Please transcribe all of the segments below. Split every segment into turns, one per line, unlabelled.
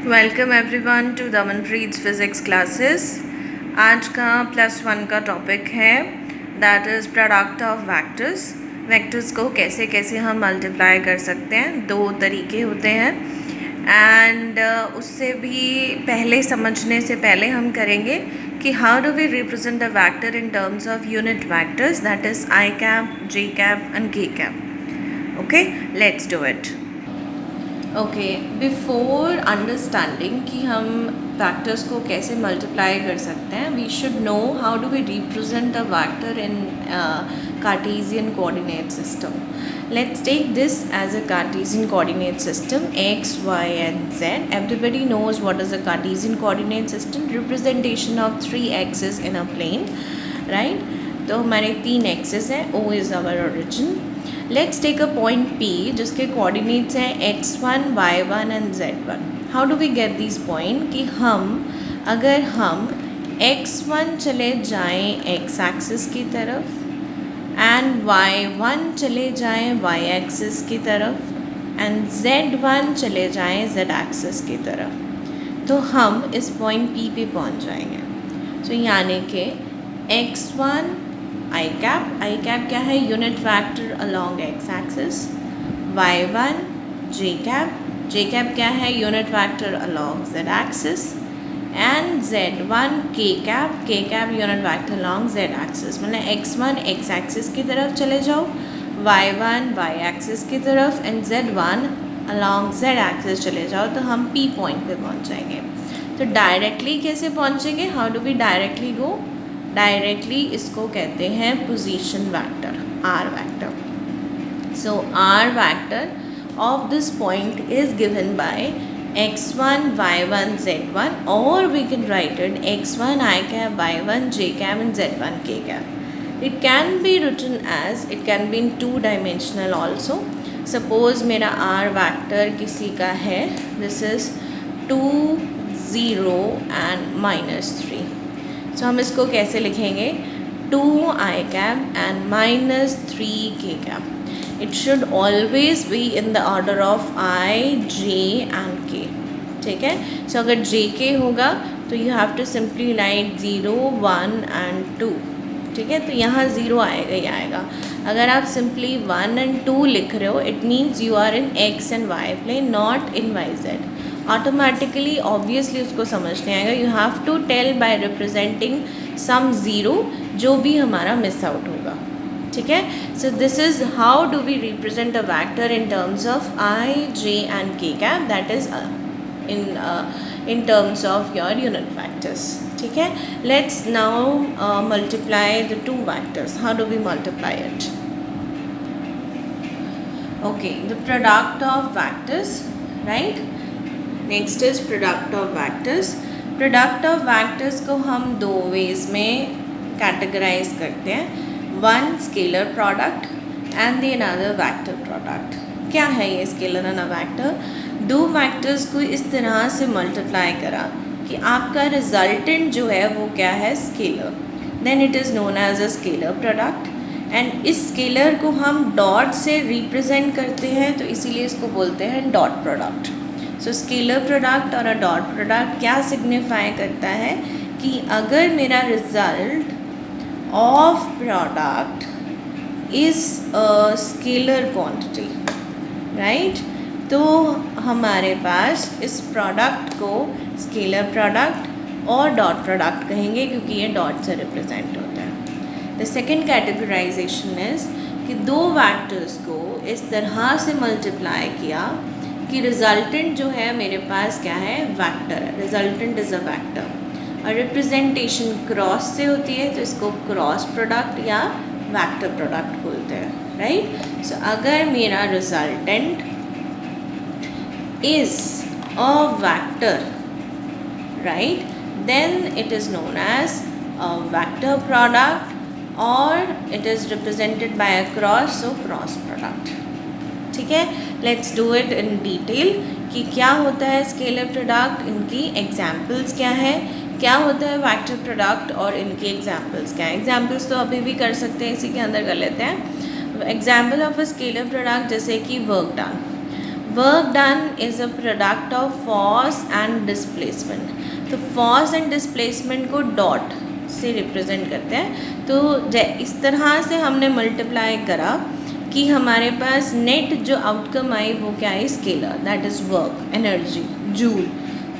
Welcome everyone to Damanpreet physics classes. आज का +1 का टॉपिक है that is product of vectors. Vectors को कैसे कैसे हम मल्टीप्लाई कर सकते हैं, दो तरीके होते हैं एंड उससे भी पहले समझने से पहले हम करेंगे कि how do we represent a vector in terms of unit vectors that is I cap, J cap and K cap. Okay, let's do it. Okay, before understanding कि हम वेक्टर्स को कैसे मल्टीप्लाई कर सकते हैं, we should know how do we represent a vector in Cartesian coordinate system. Let's take this as a Cartesian coordinate system, x, y and z. Everybody knows what is a Cartesian coordinate system. Representation of 3 axes in a plane, right? तो हमारे 3 axes हैं. O is our origin. Let's take a point P जिसके coordinates हैं x1, y1 and z1. How do we get these point? कि अगर हम x1 चले जाएं x axis की तरफ एंड y1 चले जाएं y एक्सिस की तरफ एंड z1 चले जाएं z एक्सिस की तरफ, तो हम इस पॉइंट P पे पहुंच जाएंगे. तो यानी कि x1 आई कैप क्या है? Unit vector along x axis. y1 जे कैप क्या है? Unit vector along z axis. And z1 के cap unit vector along z axis. मतलब x1 x एक्सिस की तरफ चले जाओ, y1 y एक्सिस की तरफ and z1 along z axis चले जाओ, तो हम P पॉइंट पे पहुंच जाएंगे. तो डायरेक्टली कैसे पहुंचेंगे? How do we directly go? Directly इसको कहते हैं position vector, r vector. So r vector of this point is given by x1 y1 z1, or we can write it x1 I cap, y1 j cap and z1 k cap. It can be written as, it can be in 2-dimensional also. Suppose मेरा r vector किसी का है, this is 2 0 and -3. so हम इसको कैसे लिखेंगे? 2 I cap and -3 k cap. It should always be in the order of I, J and K. ठीक है. सो अगर J K होगा तो you have to simply write 0, 1 and 2. ठीक है. तो यहाँ 0 आएगा ही आएगा. अगर आप simply 1 and 2 लिख रहे हो, it means you are in x and y plane, not in y z. Automatically, obviously उसको समझ नहीं आएगा. You have to tell by representing some 0 जो भी हमारा मिस आउट होगा. ठीक है. So this is how do we represent a vector in terms of I, J and K cap, that is in terms of your unit vectors. ठीक है. Let's now multiply the two vectors. How do we multiply it? Okay, the product of vectors, right? Next is product of vectors. Product of vectors को हम दो ways में categorize करते हैं. One scalar product and the another vector product. क्या है ये scalar and vector? दो वेक्टर्स को इस तरह से मल्टीप्लाई करा कि आपका रिजल्टेंट जो है वो क्या है? Scalar. Then it is known as a scalar product. And इस स्केलर को हम डॉट से रिप्रेजेंट करते हैं, तो इसीलिए इसको बोलते हैं dot product. So scalar product और अ डॉट प्रोडक्ट क्या सिग्निफाई करता है कि अगर मेरा result of product is a scalar quantity, right, तो हमारे पास इस प्रोडक्ट को स्केलर प्रोडक्ट और डॉट प्रोडक्ट कहेंगे क्योंकि ये डॉट से रिप्रेजेंट होता है. द सेकेंड कैटेगराइजेशन इज़ कि दो वेक्टर्स को इस तरह से मल्टीप्लाई किया कि रिजल्टेंट जो है मेरे पास क्या है? वेक्टर है. Resultant is a vector. और रिप्रेजेंटेशन क्रॉस से होती है, तो इसको क्रॉस प्रोडक्ट या वेक्टर प्रोडक्ट बोलते हैं, राइट. सो अगर मेरा resultant is a vector, right, then it is known as a vector product और it is represented by a cross, so cross product. ठीक है. Let's do it in detail कि क्या होता है स्केलर प्रोडक्ट, इनकी एग्जाम्पल्स क्या है, क्या होता है वेक्टर प्रोडक्ट और इनकी एग्जाम्पल्स क्या है. एग्जाम्पल्स तो अभी भी कर सकते हैं, इसी के अंदर कर लेते हैं. Example of a scalar product जैसे कि work done. Work done is a product of force and displacement. तो फोर्स एंड डिस्प्लेसमेंट को डॉट से रिप्रेजेंट करते हैं। तो इस तरह से हमने मल्टीप्लाई करा कि हमारे पास नेट जो आउटकम आई वो क्या है, scalar, that is work, energy, joule,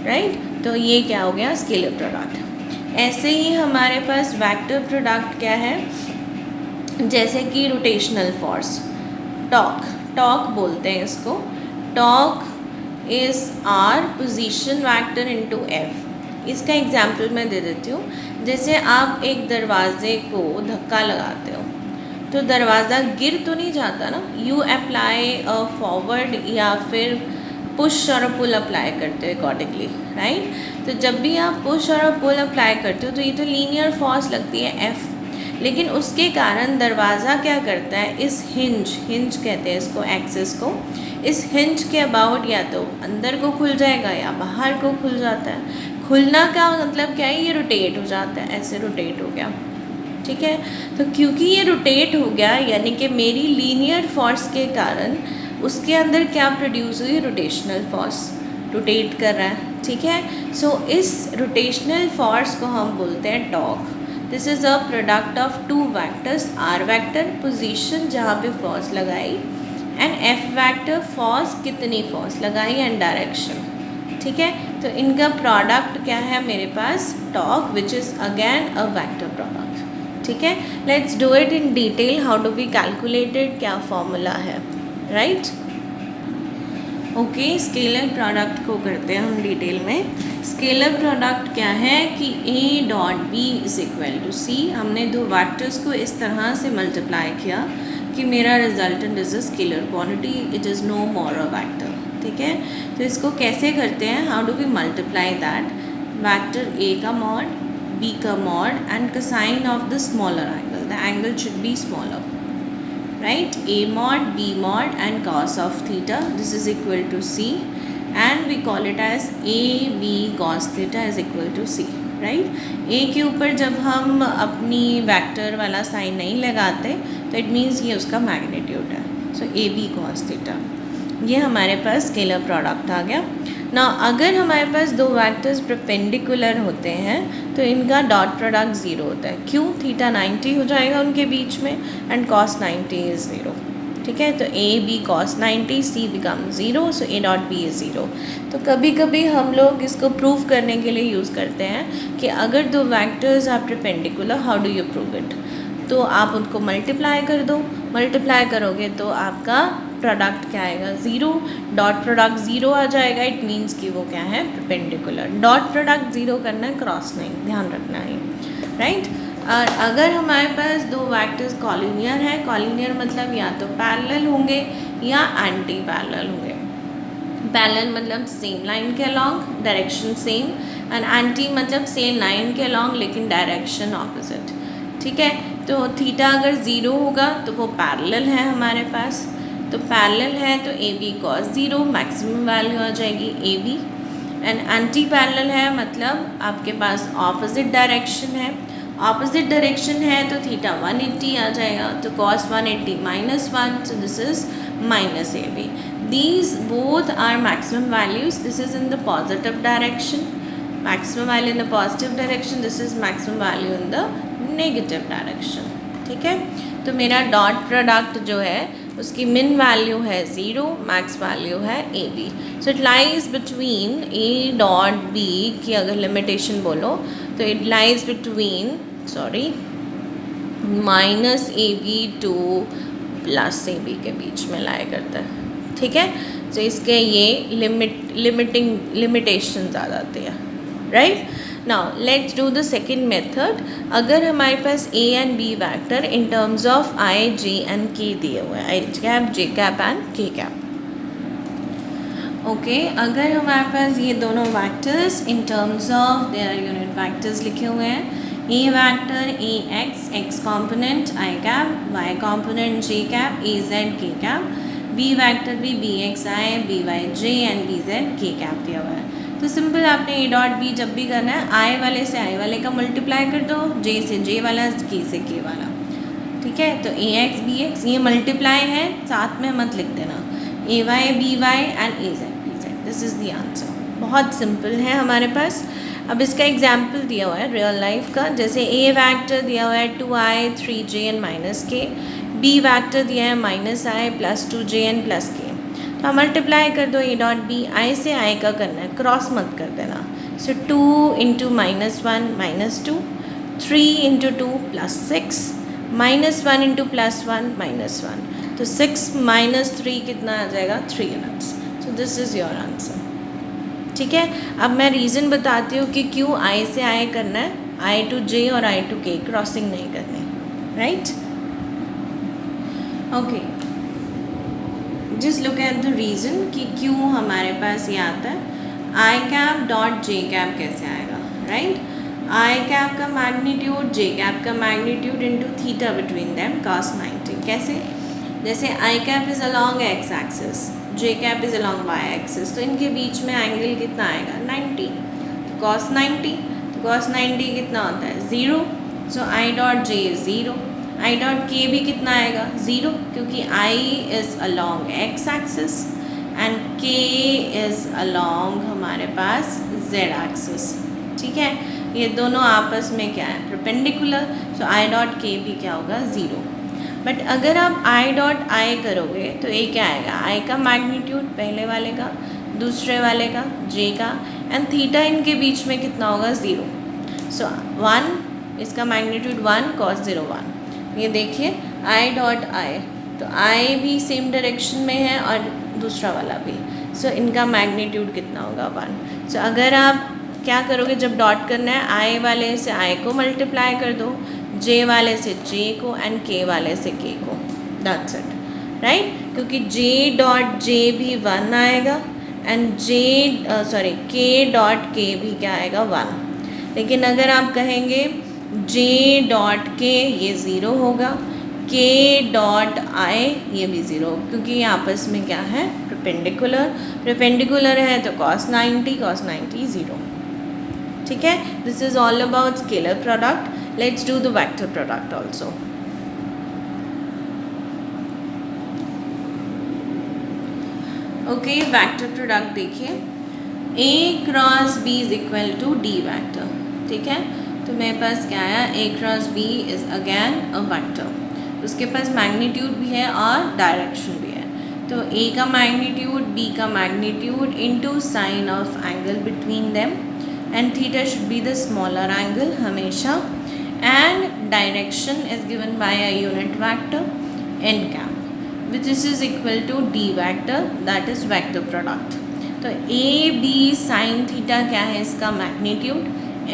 right. तो ये क्या हो गया, स्केलर प्रोडक्ट। ऐसे ही हमारे पास वेक्टर प्रोडक्ट क्या है, जैसे कि रोटेशनल फोर्स, टॉक बोलते हैं इसको। Torque is r position vector into F. इसका एग्जाम्पल मैं दे देती हूँ। जैसे आप एक दरवाजे को धक्का लगाते हो तो दरवाज़ा गिर तो नहीं जाता ना, यू अप्लाई अ फॉरवर्ड या फिर पुश और पुल अप्लाई करते हो अकॉर्डिंगली, राइट। तो जब भी आप पुश और पुल अप्लाई करते हो तो ये तो लीनियर फोर्स लगती है एफ, लेकिन उसके कारण दरवाज़ा क्या करता है, इस हिंज कहते हैं इसको, एक्सिस को, इस हिंज के अबाउट या तो अंदर को खुल जाएगा या बाहर को खुल जाता है। खुलना का मतलब क्या है, ये रोटेट हो जाता है, ऐसे रोटेट हो गया, ठीक है। तो क्योंकि ये रोटेट हो गया यानी कि मेरी लीनियर फोर्स के कारण उसके अंदर क्या प्रोड्यूस हुई, रोटेशनल फोर्स, रोटेट कर रहा है, ठीक है। सो इस रोटेशनल फोर्स को हम बोलते हैं torque. This is a product of two vectors, R vector position जहाँ पे फोर्स लगाई, एंड एफ वेक्टर फोर्स कितनी फोर्स लगाई एंड डायरेक्शन, ठीक है। तो इनका प्रोडक्ट क्या है मेरे पास, torque, which is again a vector product, ठीक है। Let's do it in detail, how do we calculate it, क्या फॉर्मूला है, राइट। ओके, स्केलर प्रोडक्ट को करते हैं हम डिटेल में। स्केलर प्रोडक्ट क्या है कि A dot B is equal to C. हमने दो वेक्टर्स को इस तरह से मल्टीप्लाई किया कि मेरा resultant is a scalar quantity, it is no more a vector, ठीक है। तो इसको कैसे करते हैं, how do we multiply that, vector A का मॉड, बी का mod and cosine of the smaller angle, the angle should be smaller, right, a mod, b mod and cos of theta, this is equal to c, and we call it as a b cos theta is equal to c, right। a के ऊपर जब हम अपनी vector वाला sign नहीं लगाते तो it means ये उसका मैग्नीट्यूड है, सो ए बी cos थीटा, ये हमारे पास स्केलर प्रोडक्ट आ गया ना। अगर हमारे पास दो वेक्टर्स परपेंडिकुलर होते हैं तो इनका डॉट प्रोडक्ट ज़ीरो होता है, क्यों, थीटा 90 हो जाएगा उनके बीच में एंड cos 90 इज़ ज़ीरो, ठीक है। तो A B cos 90, C become zero, so A dot B is zero. तो कभी कभी हम लोग इसको प्रूव करने के लिए यूज़ करते हैं कि अगर दो vectors are perpendicular, how do you prove it, तो आप उनको मल्टीप्लाई कर दो, मल्टीप्लाई करोगे तो आपका प्रोडक्ट क्या आएगा, ज़ीरो, डॉट प्रोडक्ट ज़ीरो आ जाएगा, इट मीन्स कि वो क्या है, परपेंडिकुलर। डॉट प्रोडक्ट ज़ीरो करना है, क्रॉस नहीं, ध्यान रखना है, राइट। और अगर हमारे पास दो वेक्टर्स कॉलिनियर है, कॉलिनियर मतलब या तो पैरेलल होंगे या एंटी पैरेलल होंगे। पैरेलल मतलब सेम लाइन के along, direction same, and anti मतलब सेम लाइन के अलॉन्ग लेकिन डायरेक्शन ऑपोजिट, ठीक है। तो थीटा अगर ज़ीरो होगा तो वो पैरेलल है हमारे पास, तो पैरेलल है तो A B cos zero, maximum value आ जाएगी A B, and anti parallel है मतलब आपके पास ऑपोजिट डायरेक्शन है, ऑपोजिट डायरेक्शन है तो थीटा 180 आ जाएगा, तो cos 180 minus 1, so this is minus A B. These both are maximum values, this is in the positive direction, maximum value in the positive direction, this is maximum value in the negative direction, ठीक है। तो मेरा dot product जो है उसकी मिन value है zero, max value है A B, so it lies between A dot B की अगर लिमिटेशन बोलो तो it lies between, sorry, minus A B to plus A B के बीच में लाया करता है, ठीक है। तो इसके ये लिमिटेशन आ जाती है, right. Now let's do the second method. अगर हमारे पास A and B vector in terms of I J and K दिए हुए हैं, I cap, J cap and K cap, okay. अगर हमारे पास ये दोनों vectors in terms of their unit vectors लिखे हुए हैं, A vector A X, X component I cap, Y component J cap, A Z के कैप, बी वेक्टर भी B X I, B Y J and B Z के cap दिया हुआ है। तो सिंपल आपने ए डॉट बी जब भी करना है, आई वाले से आई वाले का मल्टीप्लाई कर दो, जे से जे वाला, के से के वाला, ठीक है। तो ए एक्स बी एक्स ये मल्टीप्लाई है, साथ में मत लिख देना, A Y B Y and A Z B Z, this is the answer. बहुत सिंपल है हमारे पास। अब इसका एग्जाम्पल दिया हुआ है रियल लाइफ का, जैसे ए वैक्टर दिया हुआ है 2i 3j एन माइनस के, बी वैक्टर दिया है -i + 2j एन + k। तो मल्टीप्लाई कर दो ए डॉट बी, आई से आई का करना है, क्रॉस मत कर देना। सो 2 × -1 -2, 3 × 2 +6, -1 × +1 -1, तो 6 - 3 कितना आ जाएगा 3 units. So this is your answer. ठीक है, अब मैं रीज़न बताती हूँ कि क्यों आई से आई करना है, आई टू जे और आई टू के, क्रॉसिंग नहीं करनी, right. Okay, just look at the reason कि क्यों हमारे पास ये आता है। I cap dot J cap कैसे आएगा, राइट। आई कैप का मैग्नीट्यूड, जे कैप का magnitude into theta between them cos 90। कैसे, जैसे I cap is along X axis, J cap is along Y axis, तो इनके बीच में एंगल कितना आएगा 90, तो cos 90, तो cos 90 कितना होता है 0, so I dot J is 0, I dot K भी कितना आएगा 0, क्योंकि I is along X axis and K is along हमारे पास जेड एक्सिस। ठीक है, ये दोनों आपस में क्या है perpendicular, so I dot K भी क्या होगा 0। बट अगर आप आई डॉट आई करोगे तो ये क्या आएगा, आई का मैग्नीट्यूड पहले वाले का, दूसरे वाले का जे का, एंड थीटा इनके बीच में कितना होगा 0, सो 1, इसका मैग्नीट्यूड 1 cos 0 1। ये देखिए आई डॉट आई, तो आई भी सेम डायरेक्शन में है और दूसरा वाला भी, सो इनका मैग्नीट्यूड कितना होगा 1। सो अगर आप क्या करोगे, जब डॉट करना है आई वाले से आई को मल्टीप्लाई कर दो, जे वाले से जे को एंड के वाले से के को, दैट्स इट, राइट। क्योंकि जे डॉट जे भी 1 आएगा एंड के डॉट के भी क्या आएगा 1। लेकिन अगर आप कहेंगे जे डॉट के, ये 0 होगा, के डॉट आई ये भी 0, क्योंकि ये आपस में क्या है परपेंडिकुलर है, तो cos 90 0। ठीक है, this is all about scalar product. Let's do the vector product also. Okay, vector product देखिए, A cross B is equal to D vector. ठीक है, तो मेरे पास क्या आया, A cross B is again a vector, उसके पास मैग्नीट्यूड भी है और डायरेक्शन भी है। तो A का मैग्नीट्यूड, B का magnitude into sine of angle between them, and theta should be the smaller angle हमेशा, and direction is given by a unit vector n cap which is equal to D vector, that is vector product। तो A B sin theta क्या है, इसका magnitude,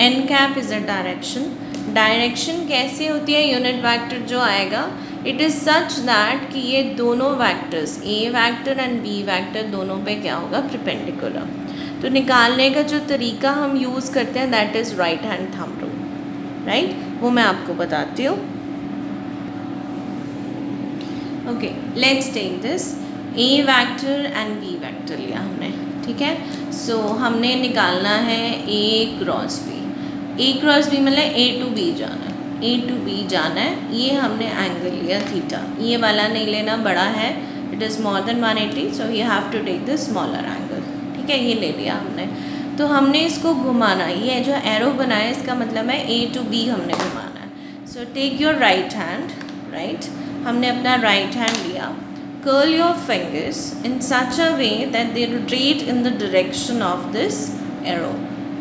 n cap is a direction. Direction कैसे होती है, unit vector जो आएगा it is such that कि ये दोनों vectors A vector and B vector दोनों पे क्या होगा परपेंडिकुलर। तो निकालने का जो तरीका हम यूज़ करते हैं that is right hand thumb rule, right, वो मैं आपको बताती हूँ। Okay, let's take this A vector and B vector लिया हमने। ठीक है, सो हमने निकालना है A cross B। A cross B मतलब A टू B जाना है, A टू B जाना है। ये हमने एंगल लिया थीटा, ये वाला नहीं लेना, बड़ा है, it is more than 180, so you have to take the smaller angle. ठीक है, ये ले लिया हमने। तो हमने इसको घुमाना, ये जो एरो बनाया इसका मतलब है A टू B हमने घुमाना है। So take your right hand, right, हमने अपना राइट हैंड लिया, curl your fingers in such a way that they rotate in the direction of this arrow.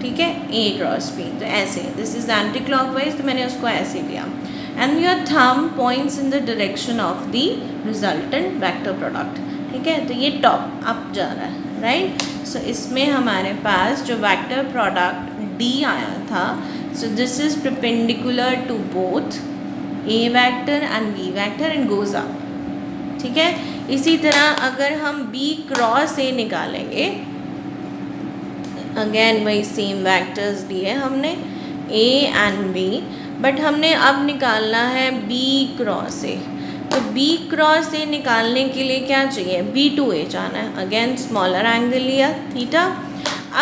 ठीक है, A क्रॉस B, तो ऐसे, दिस इज एंटी क्लॉकवाइज, तो मैंने उसको ऐसे लिया, and your thumb points in the direction of the resultant vector product. ठीक है, तो ये टॉप अप जा रहा है, राइट। सो इसमें हमारे पास जो वेक्टर प्रोडक्ट D आया था, so this is perpendicular to both A vector and B vector and goes up. ठीक है, इसी तरह अगर हम B क्रॉस A निकालेंगे, अगेन वही सेम वेक्टर्स दिए हमने A एंड B, बट हमने अब निकालना है B क्रॉस A। तो B क्रॉस A निकालने के लिए क्या चाहिए, B टू A जाना है, अगेन स्मॉलर एंगल लिया थीटा।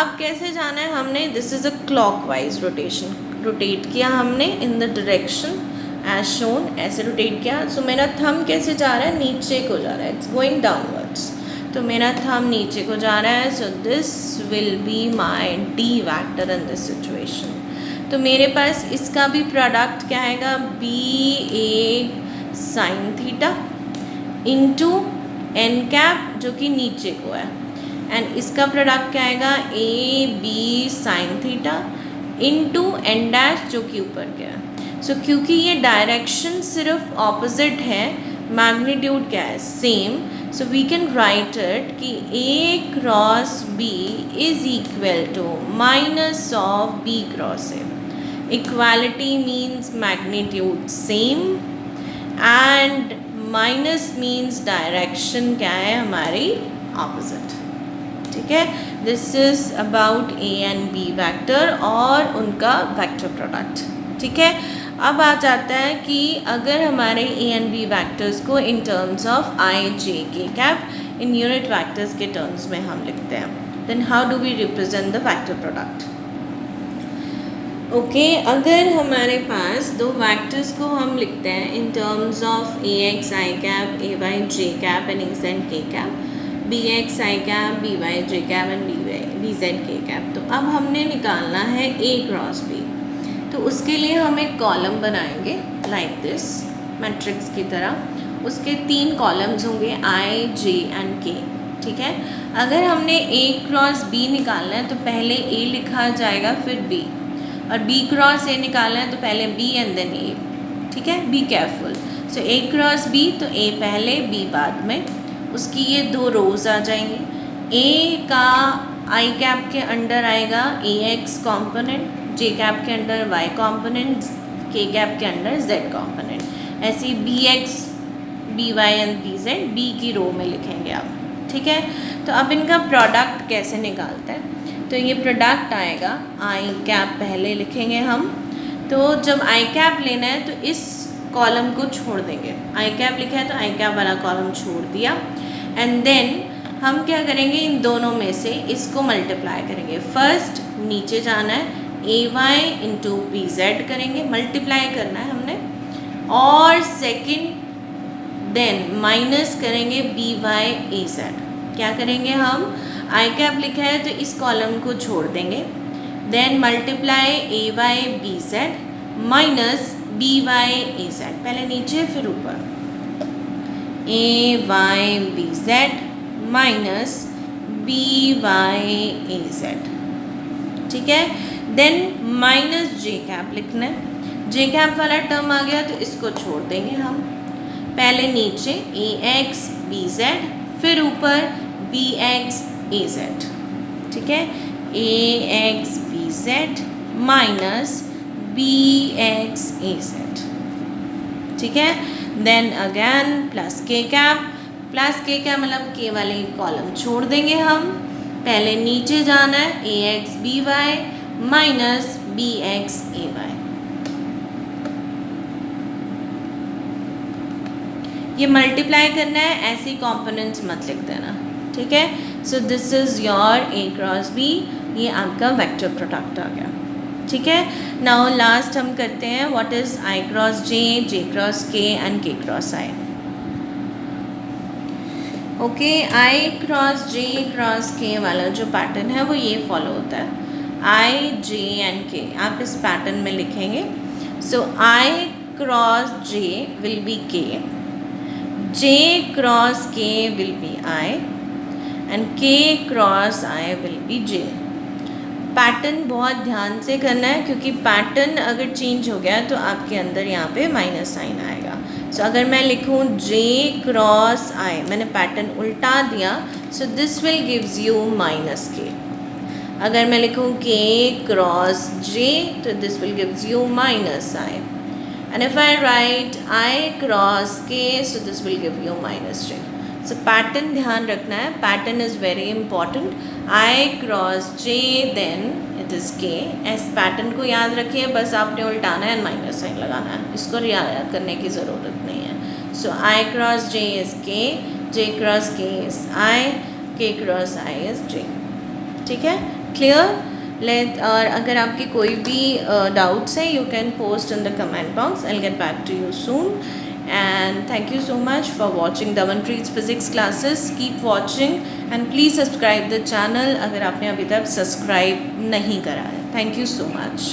अब कैसे जाना है हमने, this is a clockwise rotation, rotate किया हमने in the direction as shown, ऐसे रोटेट किया। सो मेरा थंब कैसे जा रहा है, नीचे को जा रहा है, इट्स गोइंग डाउनवर्ड्स। तो मेरा थंब नीचे को जा रहा है, so this will be my D vector in this situation. तो मेरे पास इसका भी प्रोडक्ट क्या आएगा, B A sine theta into N cap जो कि नीचे को है, एंड इसका प्रोडक्ट क्या आएगा, A B sine theta into N dash जो कि ऊपर क्या है। सो क्योंकि ये डायरेक्शन सिर्फ ऑपोजिट है, मैग्नीट्यूड क्या है, same, so we can write it कि A cross B is equal to minus of B cross A. Equality means magnitude same and minus means direction क्या है हमारी, ऑपोजिट। ठीक है, this is about A and B vector और उनका vector product. ठीक है, अब आ जाता है कि अगर हमारे ए एंड बी वेक्टर्स को इन terms of I J K cap in unit vectors के टर्म्स में हम लिखते हैं, then how do we represent the vector product. Okay, अगर हमारे पास दो वेक्टर्स को हम लिखते हैं in terms of A X I cap, A Y J cap and A Z के cap, B X I cap, B Y J cap and B Z के कैप, तो अब हमने निकालना है ए क्रॉस बी। तो उसके लिए हम एक कॉलम बनाएंगे लाइक दिस, मैट्रिक्स की तरह। उसके 3 कॉलम्स होंगे आई जे एंड के। ठीक है, अगर हमने ए क्रॉस बी निकालना है तो पहले ए लिखा जाएगा फिर बी, और बी क्रॉस ए निकालना है तो पहले बी एंड देन ए। ठीक है, be careful. So A cross B, तो ए पहले बी बाद में, उसकी ये 2 रोज आ जाएंगी। ए का आई कैप के अंडर आएगा A X component, J cap के under Y component, K cap के अंडर जेड कॉम्पोनेंट। ऐसे B X, B Y and B Z B की रो में लिखेंगे आप। ठीक है, तो अब इनका प्रोडक्ट कैसे निकालते हैं, तो ये प्रोडक्ट आएगा, आई कैप पहले लिखेंगे हम। तो जब आई कैप लेना है तो इस कॉलम को छोड़ देंगे, आई कैप लिखा है तो आई कैप वाला कॉलम छोड़ दिया, एंड देन हम क्या करेंगे, इन दोनों में से इसको मल्टीप्लाई करेंगे। फर्स्ट नीचे जाना है, ए वाई इंटू बी जेड करेंगे, मल्टीप्लाई करना है हमने, और सेकेंड देन माइनस करेंगे बी वाई ए जेड। क्या करेंगे हम, आई कैप लिखा है तो इस कॉलम को छोड़ देंगे, then multiply A Y B Z minus B Y A Z, पहले नीचे फिर ऊपर, A Y B Z minus B Y A Z. ठीक है, देन माइनस जे कैप लिखना है, जे कैप वाला टर्म आ गया तो इसको छोड़ देंगे हम, पहले नीचे ए एक्स बी जेड फिर ऊपर बी एक्स ए जेड। ठीक है, A X B Z minus B X A Z. ठीक है, then again plus K cap, plus K cap मतलब के वाले कॉलम छोड़ देंगे हम, पहले नीचे जाना है, A X B Y minus B X A Y. ये मल्टीप्लाई करना है, ऐसे कंपोनेंट्स मत लिख देना। ठीक है, so this is your A cross B, ये आपका वेक्टर प्रोडक्ट आ गया। ठीक है, नाउ लास्ट हम करते हैं what is I cross J, J cross के and K cross I. Okay, I cross J cross के वाला जो पैटर्न है वो ये फॉलो होता है, आई जे एंड के, आप इस पैटर्न में लिखेंगे। So I cross J will be K, J cross K will be I and K cross I will be J. Pattern बहुत ध्यान से करना है, क्योंकि पैटर्न अगर चेंज हो गया तो आपके अंदर यहाँ पे माइनस साइन आएगा। सो अगर मैं लिखूँ जे क्रॉस आई, मैंने पैटर्न उल्टा दिया, सो this will gives you minus के। अगर मैं लिखूँ के क्रॉस जे, तो this will gives you minus I, and if I write I cross k, so this will give you minus j. So pattern ध्यान रखना है, pattern is very important. I cross j then it is k. इस pattern को याद रखिए, बस आपने उल्टाना है माइनस साइन लगाना है, इसको याद करने की ज़रूरत नहीं है। So I cross j is k, j cross k is I, k cross I is j. ठीक है, क्लियर? और अगर आपकी कोई भी डाउट्स है, you can post in the comment box, I will get back to you soon. and thank you so much for watching Damanpreet's physics classes. Keep watching and please subscribe the channel अगर आपने अभी तक subscribe नहीं करा है. Thank you so much.